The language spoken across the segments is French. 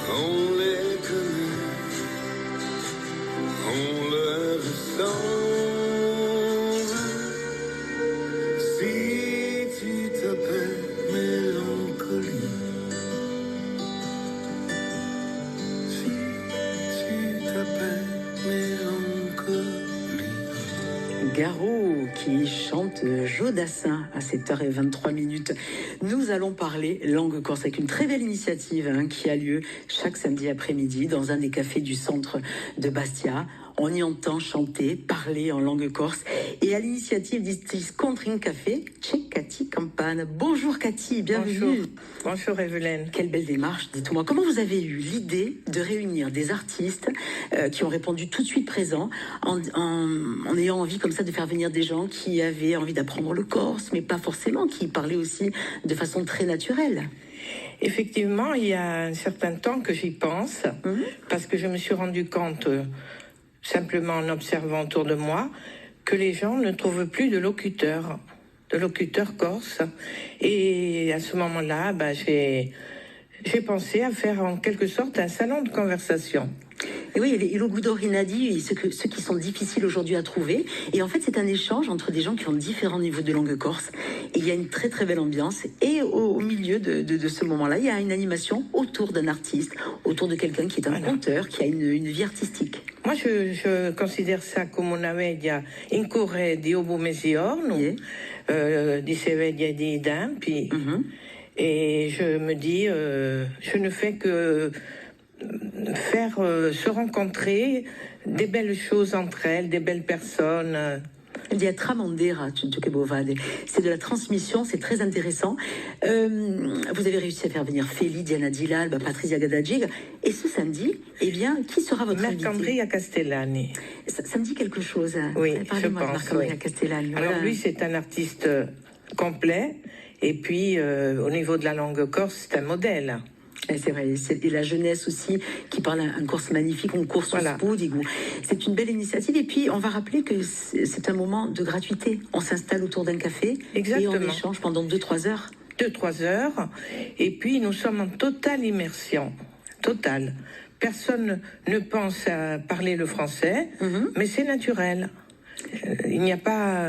On les connaît, on le ressemble. Si tu t'appelles mélancolie, si tu t'appelles mélancolie. Garou qui chante Jodassin à 7h23. Nous allons parler langue corse avec une très belle initiative qui a lieu chaque samedi après-midi dans un des cafés du centre de Bastia. On y entend chanter, parler en langue corse. Et à l'initiative d'Istis Country Café, c'è Cathy Campana. Bonjour Cathy, bienvenue. Bonjour. Bonjour Evelyne. Quelle belle démarche. Dites-moi, comment vous avez eu l'idée de réunir des artistes qui ont répondu tout de suite présents en ayant envie comme ça de faire venir des gens qui avaient envie d'apprendre le corse, mais pas forcément, qui parlaient aussi de façon très naturelle? Effectivement, il y a un certain temps que j'y pense, parce que je me suis rendu compte, simplement en observant autour de moi, que les gens ne trouvent plus de locuteurs corse. Et à ce moment-là, j'ai pensé à faire en quelque sorte un salon de conversation. Et oui, il y a les Logudorinadi, ceux qui sont difficiles aujourd'hui à trouver. Et en fait, c'est un échange entre des gens qui ont différents niveaux de langue corse. Et il y a une très très belle ambiance. Et au milieu de ce moment-là, il y a une animation autour d'un artiste, autour de quelqu'un qui est un conteur, qui a une vie artistique. Moi, je considère ça comme una veglia in corre di Obo Mesiorno, di Sevedia di Dampi. Et je me dis, je ne fais que faire se rencontrer des belles choses entre elles, des belles personnes. Di Tramandera, c'est de la transmission, c'est très intéressant. Vous avez réussi à faire venir Feli, Diana Dilal, Patricia Gadadjig. Et ce samedi, eh bien, qui sera votre invité? Marc-Andrea Castellani. Ça me dit quelque chose. Oui, je pense. Marc-Andrea Castellani. Alors lui, c'est un artiste complet. Et puis, au niveau de la langue corse, c'est un modèle. Et c'est vrai, et la jeunesse aussi, qui parle un corse magnifique, un corse spoudigo. C'est une belle initiative. Et puis, on va rappeler que c'est un moment de gratuité. On s'installe autour d'un café. Exactement. Et on échange pendant 2-3 heures. 2-3 heures. Et puis, nous sommes en totale immersion. Totale. Personne ne pense à parler le français, mais c'est naturel. Il n'y a pas...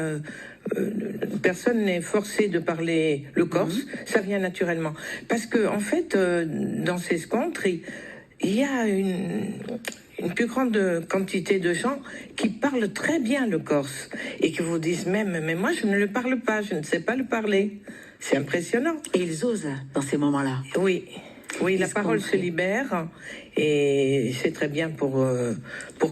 personne n'est forcé de parler le corse, ça vient naturellement. Parce que, en fait, dans ces scontres, il y a une plus grande quantité de gens qui parlent très bien le corse et qui vous disent même, mais moi je ne le parle pas, je ne sais pas le parler. C'est impressionnant. Et ils osent dans ces moments-là. Oui, la parole se libère et c'est très bien pour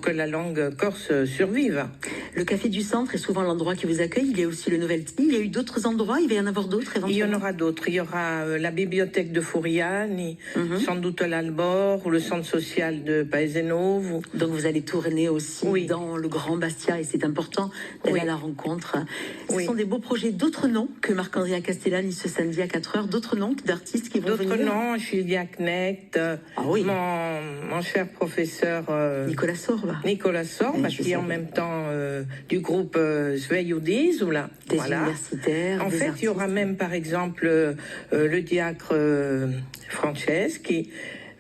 que la langue corse survive. Le Café du Centre est souvent l'endroit qui vous accueille. Il y a aussi le Novelty. Il y a eu d'autres endroits. Il va y en avoir d'autres éventuellement. Il y en aura d'autres. Il y aura la bibliothèque de Fouriani, sans doute l'Albor ou le centre social de Paesenovo. Donc vous allez tourner aussi dans le Grand Bastia et c'est important d'aller à la rencontre. Ce sont des beaux projets. D'autres noms que Marc-Andrea Castellani ce samedi à 4h. D'autres noms d'artistes qui vont venir. D'autres noms, Julia Knecht, mon cher professeur Nicolas Sorba. Qui est en même temps du groupe Sveiudis ou là. Des universitaires. En fait, il y aura même par exemple le diacre Franceschi.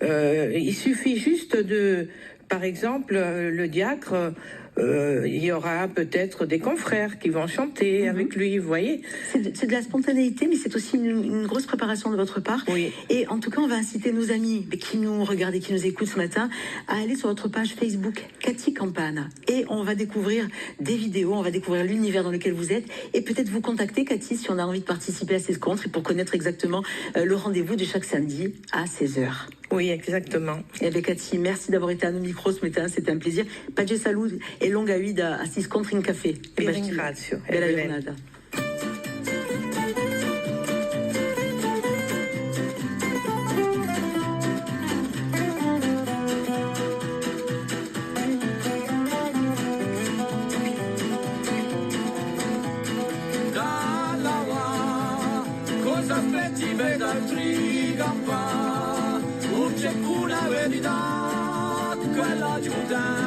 Il suffit juste de, par exemple, le diacre. Il y aura peut-être des confrères qui vont chanter avec lui, vous voyez. C'est de la spontanéité, mais c'est aussi une grosse préparation de votre part. Oui. Et en tout cas, on va inciter nos amis qui nous regardent et qui nous écoutent ce matin à aller sur votre page Facebook, Cathy Campana. Et on va découvrir des vidéos, on va découvrir l'univers dans lequel vous êtes. Et peut-être vous contacter, Cathy, si on a envie de participer à ces rencontres et pour connaître exactement le rendez-vous de chaque samedi à 16h. Oui, exactement. Et bien, Cathy, merci d'avoir été à nos micros ce matin, c'était un plaisir. Pace salud et longa vida a Sis Country Café. Vi ringrazio. Bella giornata. Cosa aspetti per altri campa? Non c'è una verità raggiunta